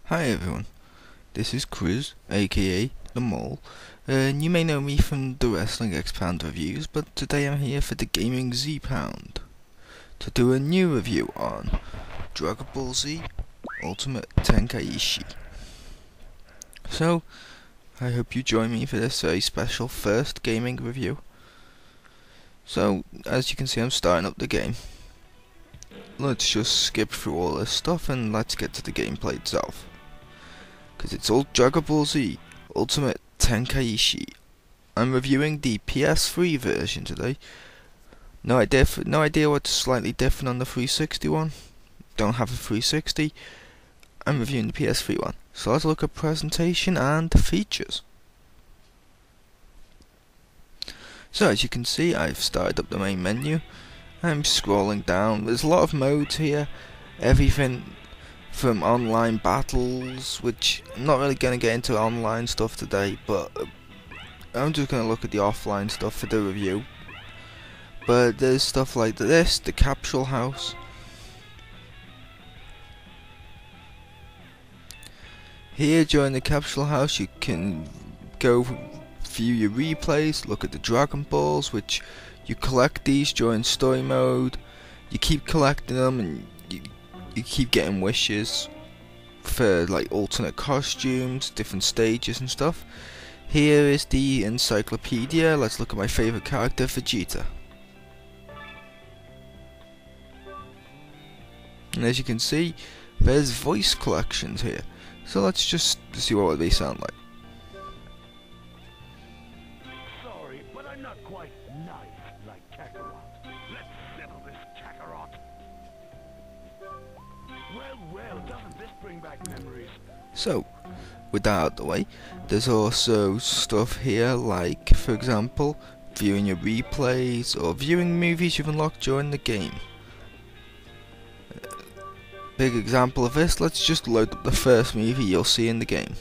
Hi everyone, this is Chriz, aka The Mole, and you may know me from the WrestlingXpound reviews, but today I'm here for the GamingZpound to do a new review on Dragonball Z Ultimate Tenkaichi. So, I hope you join me for this very special first gaming review. So, as you can see, I'm starting up the game. Let's just skip through all this stuff and let's get to the gameplay itself. Because it's all Dragonball Z Ultimate Tenkaichi. I'm reviewing the PS3 version today. No idea what's slightly different on the 360 one. Don't have a 360. I'm reviewing the PS3 one. So let's look at presentation and features. So as you can see, I've started up the main menu. I'm scrolling down. There's a lot of modes here. Everything from online battles, which I'm not really going to get into online stuff today, but I'm just going to look at the offline stuff for the review. But there's stuff like this, the capsule house. Here during the capsule house you can go view your replays, look at the Dragon Balls, which you collect these during story mode. You keep collecting them and you keep getting wishes for like alternate costumes, different stages and stuff. Here is the encyclopedia. Let's look at my favourite character, Vegeta. And as you can see, there's voice collections here. So let's just see what they sound like. Sorry, but I'm not quite nice like Kakarot. Let's settle this, Kakarot. Well, doesn't this bring back memories? So, with that out of the way, there's also stuff here like, for example, viewing your replays or viewing movies you've unlocked during the game. Big example of this, let's just load up the first movie you'll see in the game.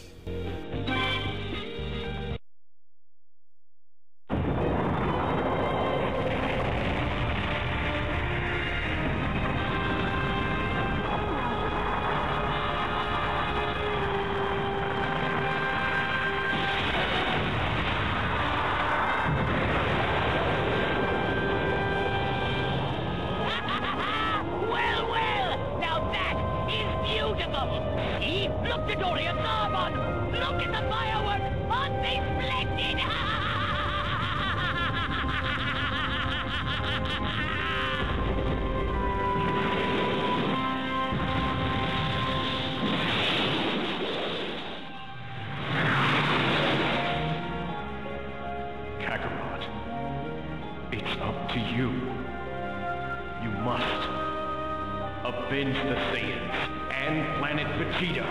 Look, the Dorian Carbon! Look at the fireworks! Aren't they splendid? Kakarot, it's up to you. You must avenge the Saiyans and Planet Vegeta.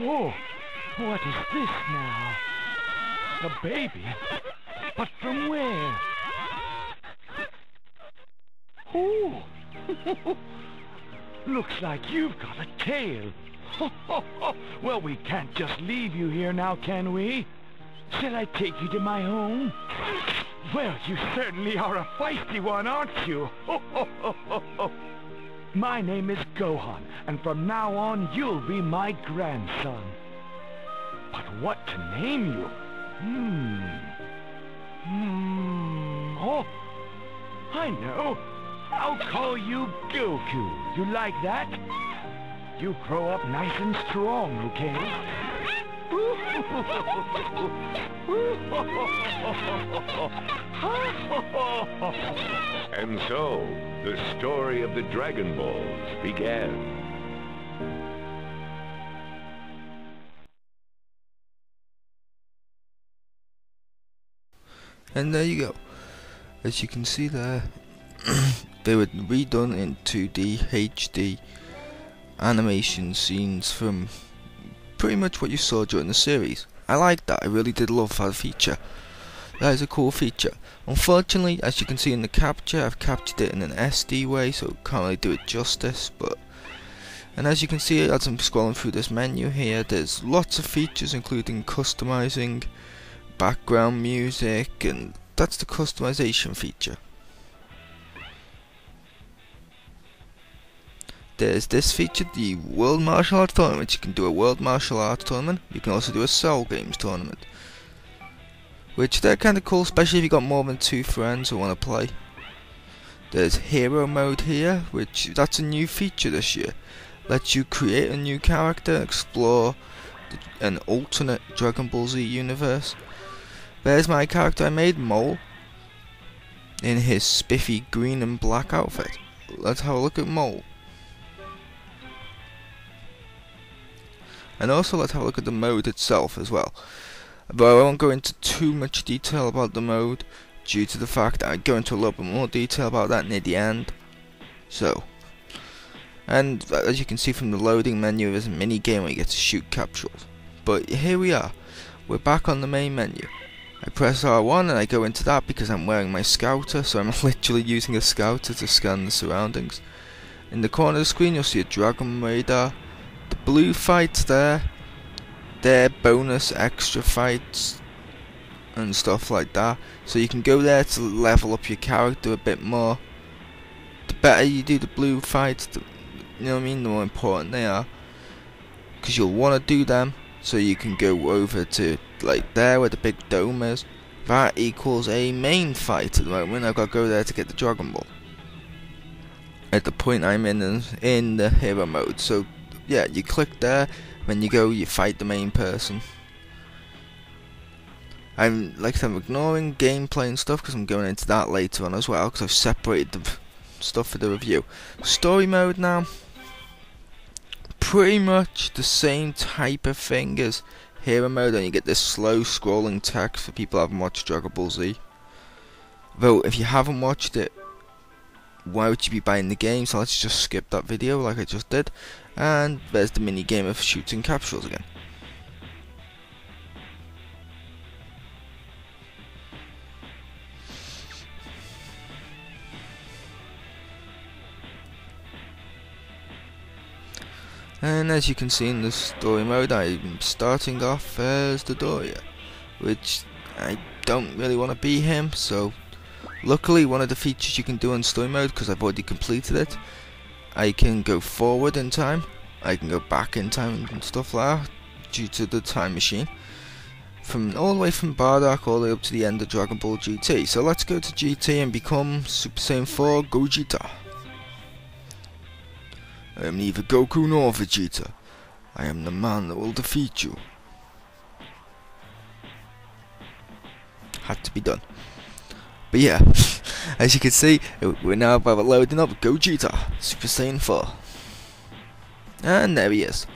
Oh, what is this now? A baby? But from where? Ooh! Looks like you've got a tail. Well, we can't just leave you here now, can we? Shall I take you to my home? Well, you certainly are a feisty one, aren't you? My name is Gohan, and from now on, you'll be my grandson. But what to name you? Oh, I know. I'll call you Goku. You like that? You grow up nice and strong, okay? And so, the story of the Dragon Balls began. And there you go. As you can see there, they were redone into the HD animation scenes from pretty much what you saw during the series. I like that. I really did love that feature. That is a cool feature. Unfortunately, as you can see in the capture, I've captured it in an SD way, so can't really do it justice. And as you can see, as I'm scrolling through this menu here, there's lots of features, including customizing, background music, and that's the customization feature. There's this feature, the World Martial Arts Tournament. You can do a World Martial Arts Tournament. You can also do a Cell Games Tournament, which they're kind of cool, especially if you got more than 2 friends who want to play. There's Hero Mode here, which that's a new feature this year. Lets you create a new character and explore an alternate Dragon Ball Z universe. There's my character I made, Mole, in his spiffy green and black outfit. Let's have a look at Mole. And also let's have a look at the mode itself as well. But I won't go into too much detail about the mode, due to the fact that I go into a little bit more detail about that near the end. So, and as you can see from the loading menu, there's a mini game where you get to shoot capsules. But here we are, we're back on the main menu. I press R1 and I go into that because I'm wearing my scouter, so I'm literally using a scouter to scan the surroundings. In the corner of the screen you'll see a dragon radar. The blue fights there, they're bonus extra fights and stuff like that, so you can go there to level up your character a bit more. The better you do the blue fights, you know what I mean, the more important they are, because you'll want to do them so you can go over to like there where the big dome is. That equals a main fight at the moment. I've got to go there to get the Dragon Ball at the point I'm in the hero mode. So yeah, you click there, when you go you fight the main person. I'm ignoring gameplay and stuff because I'm going into that later on as well, because I've separated the stuff for the review. Story mode now, pretty much the same type of thing as hero mode, and you get this slow scrolling text for people who haven't watched Dragon Ball Z. Though if you haven't watched it, why would you be buying the game? So let's just skip that video like I just did. And there's the mini game of shooting capsules again. And as you can see in the story mode, I'm starting off as the Doria, which I don't really want to be him, so luckily one of the features you can do in story mode, because I've already completed it, I can go forward in time, I can go back in time and stuff like that, due to the time machine, from all the way from Bardock all the way up to the end of Dragon Ball GT. So let's go to GT and become Super Saiyan 4 Gogeta. I am neither Goku nor Vegeta. I am the man that will defeat you. Had to be done. But yeah, as you can see, we're now about loading up Gogeta, Super Saiyan 4. And there he is.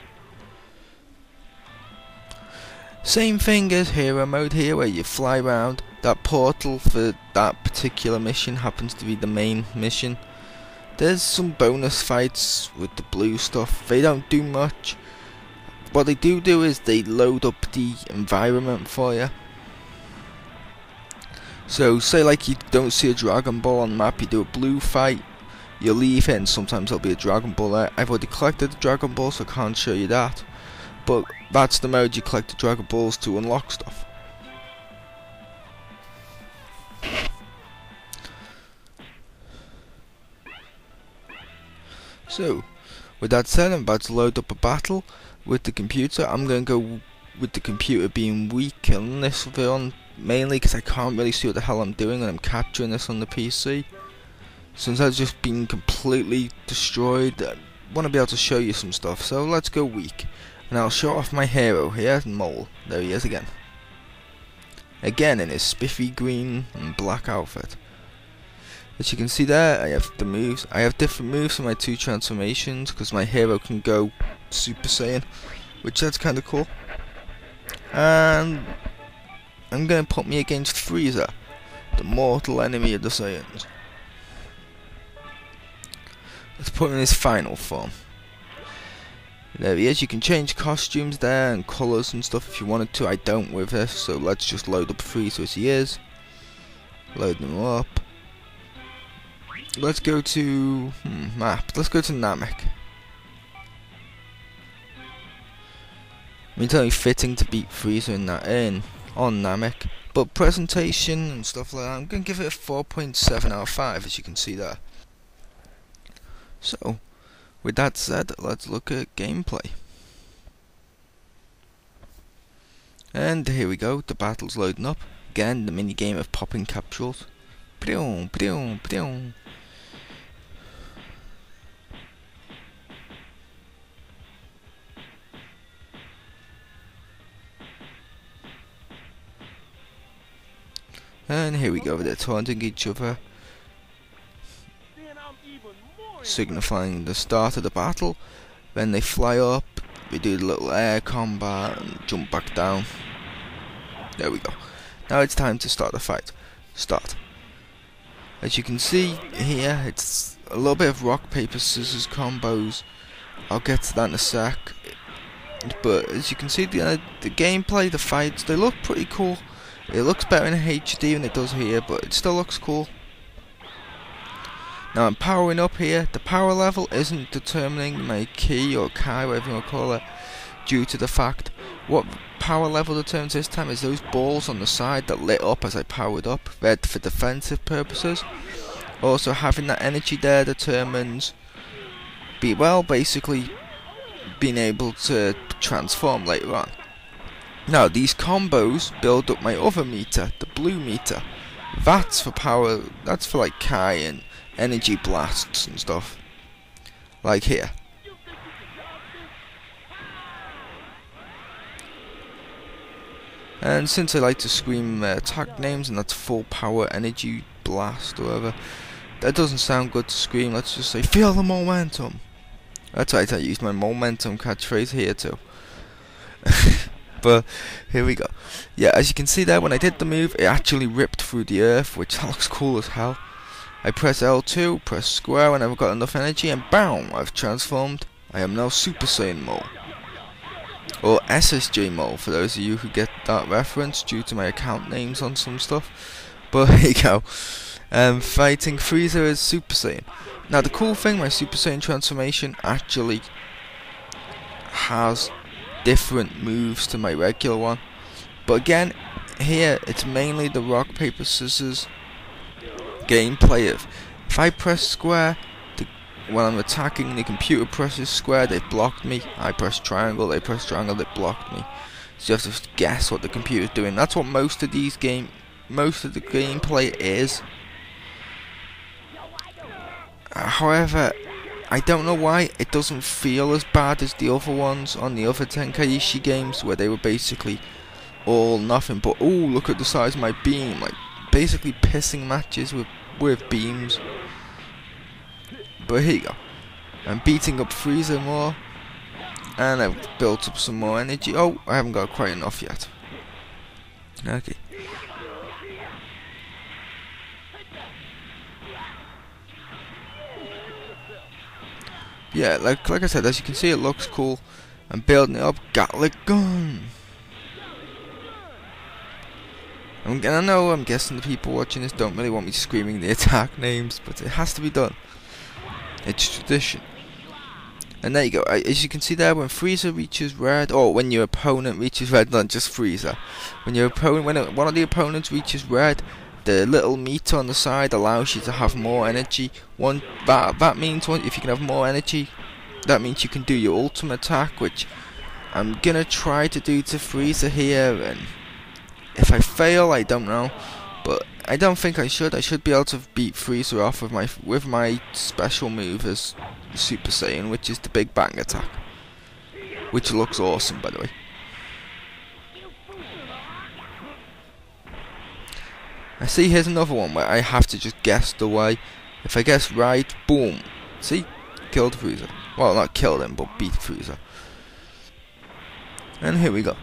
Same thing as hero mode here, where you fly around. That portal for that particular mission happens to be the main mission. There's some bonus fights with the blue stuff. They don't do much. What they do is they load up the environment for you. So say like you don't see a Dragon Ball on the map, you do a blue fight, you leave it and sometimes there'll be a Dragon Ball there. I've already collected the Dragon Ball, so I can't show you that. But that's the mode you collect the Dragon Balls to unlock stuff. So, with that said, I'm about to load up a battle with the computer. I'm going to go with the computer being weak on this one, mainly because I can't really see what the hell I'm doing when I'm capturing this on the PC. Since I've just been completely destroyed, I want to be able to show you some stuff, so let's go weak. And I'll show off my hero here, Mole. There he is again. Again in his spiffy green and black outfit. As you can see there, I have the moves. I have different moves for my 2 transformations, because my hero can go Super Saiyan, which that's kind of cool. And I'm going to put me against Frieza, the mortal enemy of the Saiyans. Let's put him in his final form. There he is. You can change costumes there and colours and stuff if you wanted to. I don't with this, so let's just load up Frieza as he is. Load them up. Let's go to map. Let's go to Namek. I mean, it's only fitting to beat Frieza on Namek, but presentation and stuff like that, I'm gonna give it a 4.7 out of 5, as you can see there. So, with that said, let's look at gameplay. And here we go. The battle's loading up. Again, the mini game of popping capsules. Pdoom, pdoom, pdoom. And here we go, they're taunting each other, signifying the start of the battle. Then they fly up, we do the little air combat and jump back down. There we go. Now it's time to start the fight. Start. As you can see here, it's a little bit of rock, paper, scissors combos. I'll get to that in a sec. But as you can see, the gameplay, the fights, they look pretty cool. It looks better in HD than it does here, but it still looks cool. Now I'm powering up here. The power level isn't determining my ki or kai, whatever you want to call it, due to the fact what power level determines this time is those balls on the side that lit up as I powered up, red for defensive purposes. Also having that energy there determines basically being able to transform later on. Now these combos build up my other meter, the blue meter. That's for power, that's for like kai and energy blasts and stuff. Like here. And since I like to scream attack names, and that's full power energy blast or whatever, that doesn't sound good to scream. Let's just say feel the momentum. That's right, I used my momentum catchphrase here too. But here we go. Yeah, as you can see there, when I did the move, it actually ripped through the earth, which looks cool as hell. I press L2, press square when I've got enough energy, and BAM! I've transformed. I am now Super Saiyan Mole. Or SSJ Mole, for those of you who get that reference due to my account names on some stuff. But here you go. Fighting Frieza as Super Saiyan. Now the cool thing, my Super Saiyan transformation actually has different moves to my regular one. But again, here it's mainly the rock, paper, scissors gameplay of if I press square when I'm attacking, the computer presses square, they've blocked me. I press triangle, they press triangle, they blocked me. So you have to guess what the computer's doing. That's what most of the gameplay is. However, I don't know why it doesn't feel as bad as the other ones on the other Tenkaichi games, where they were basically all nothing but, ooh, look at the size of my beam, like basically pissing matches with beams. But here you go. I'm beating up Frieza more, and I've built up some more energy. Oh, I haven't got quite enough yet. Okay. Yeah, like I said, as you can see, it looks cool. I'm building it up. Gatlic gun. And I know, I'm guessing the people watching this don't really want me screaming the attack names, but it has to be done. It's tradition. And there you go. As you can see there, when Frieza reaches red, or when your opponent reaches red, not just Frieza. When one of the opponents reaches red, the little meter on the side allows you to have more energy. That means if you can have more energy, that means you can do your ultimate attack, which I'm gonna try to do to Frieza here. And if I fail, I don't know, but I don't think I should. I should be able to beat Frieza off with my special move as Super Saiyan, which is the Big Bang attack, which looks awesome, by the way. I see, here's another one where I have to just guess the way. If I guess right, boom. See? Killed Frieza. Well, not killed him, but beat Frieza. And here we go.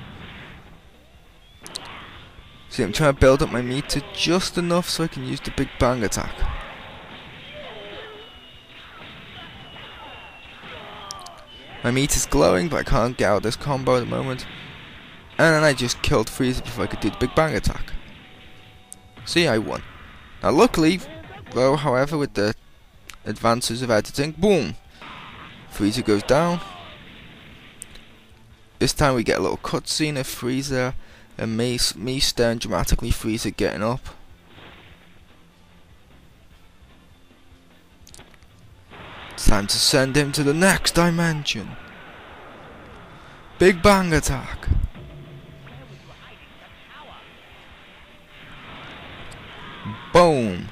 See, I'm trying to build up my meter just enough so I can use the Big Bang attack. My meter's glowing, but I can't get out of this combo at the moment. And then I just killed Frieza before I could do the Big Bang attack. See, I won. Now luckily, though, however, with the advances of editing, boom, Frieza goes down. This time we get a little cutscene of Frieza and me staring dramatically, Frieza getting up. It's time to send him to the next dimension. Big Bang attack. Boom.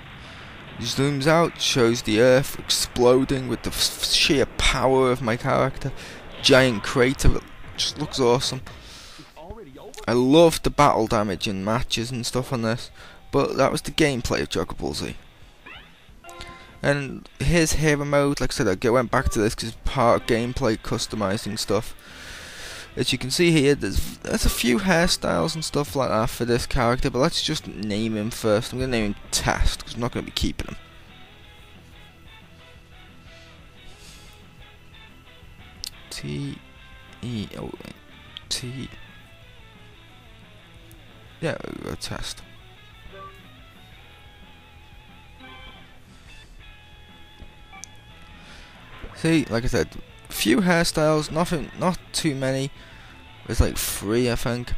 He zooms out, shows the Earth exploding with the sheer power of my character. Giant crater, it just looks awesome. I love the battle damage in matches and stuff on this, but that was the gameplay of Dragonball Z. And here's hero mode. Like I said, I went back to this because it's part of gameplay, customizing stuff. As you can see here, there's a few hairstyles and stuff like that for this character, but let's just name him first. I'm going to name him Test, because I'm not going to be keeping him. T-E-O-T. Yeah, we'll go Test. See, like I said, few hairstyles, not too many. There's like 3, I think.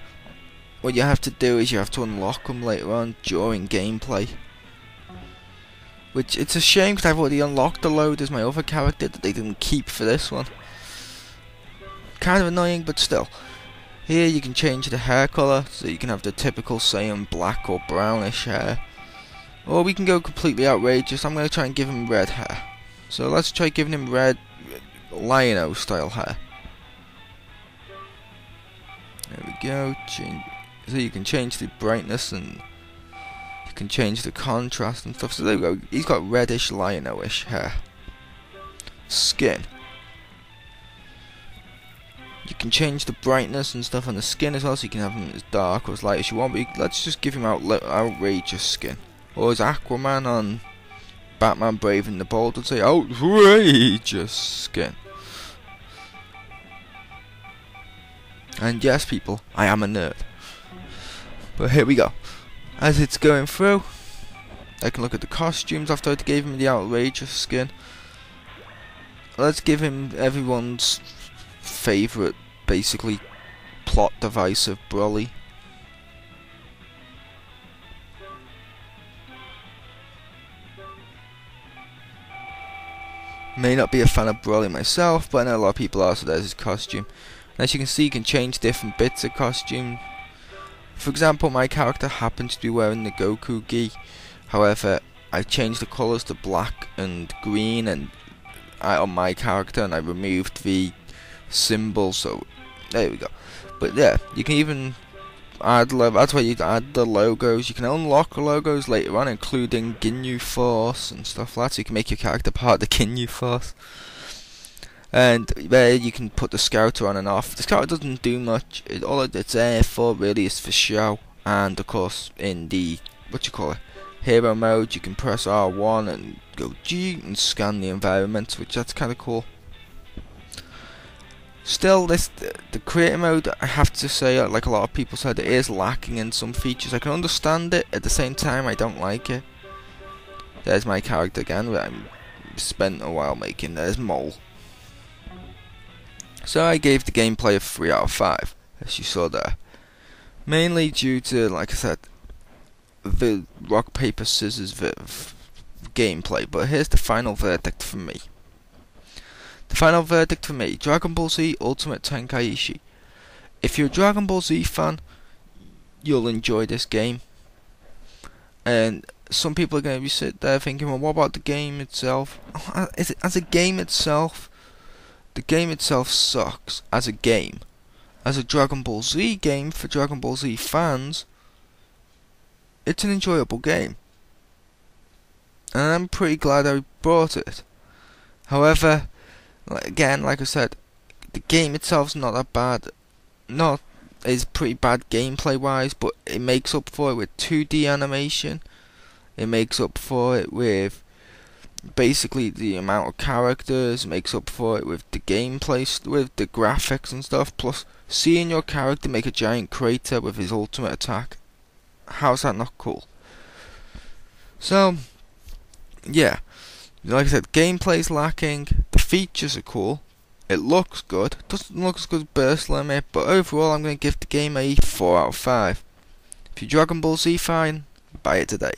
What you have to do is you have to unlock them later on during gameplay. Which, it's a shame because I've already unlocked a load as my other character that they didn't keep for this one. Kind of annoying, but still. Here you can change the hair colour, so you can have the typical Saiyan black or brownish hair. Or we can go completely outrageous. I'm going to try and give him red hair. So let's try giving him red Lion-O style hair. There we go. So you can change the brightness and you can change the contrast and stuff. So there we go. He's got reddish Lion-O-ish hair. Skin. You can change the brightness and stuff on the skin as well, so you can have him as dark or as light as you want. But let's just give him outrageous skin. Or as Aquaman on Batman Brave and the Bold would say, outrageous skin. And yes, people, I am a nerd. But here we go. As it's going through, I can look at the costumes after I gave him the outrageous skin. Let's give him everyone's favourite, basically, plot device of Broly. May not be a fan of Broly myself, but I know a lot of people are, so there's his costume. And as you can see, you can change different bits of costume. For example, my character happens to be wearing the Goku gi. However, I changed the colours to black and green and on my character, and I removed the symbol, so there we go. But yeah, you can even add, that's why you add the logos. You can unlock logos later on, including Ginyu Force and stuff like that, so you can make your character part of the Ginyu Force. And there you can put the scouter on and off. The scouter doesn't do much. All it's there for really is for show. And of course, in the hero mode, you can press R1 and go G and scan the environment, which that's kind of cool. Still, the creator mode, I have to say, like a lot of people said, it is lacking in some features. I can understand it, at the same time I don't like it. There's my character again, that I spent a while making. There's Mole. So I gave the gameplay a 3 out of 5, as you saw there. Mainly due to, like I said, the rock, paper, scissors gameplay. But here's the final verdict from me. The final verdict for me, Dragonball Z Ultimate Tenkaichi. If you're a Dragonball Z fan, you'll enjoy this game. And some people are going to be sitting there thinking, well, what about the game itself? As a game itself, the game itself sucks as a game. As a Dragonball Z game for Dragonball Z fans, it's an enjoyable game. And I'm pretty glad I bought it. However, again, like I said, the game itself's not that bad. It's pretty bad gameplay wise, but it makes up for it with 2D animation. It makes up for it with basically the amount of characters. It makes up for it with the gameplay, with the graphics and stuff. Plus, seeing your character make a giant crater with his ultimate attack. How's that not cool? So, yeah, like I said, gameplay's lacking, the features are cool, it looks good, doesn't look as good as Burst Limit, but overall I'm going to give the game a 4 out of 5. If you're Dragon Ball Z fan, buy it today.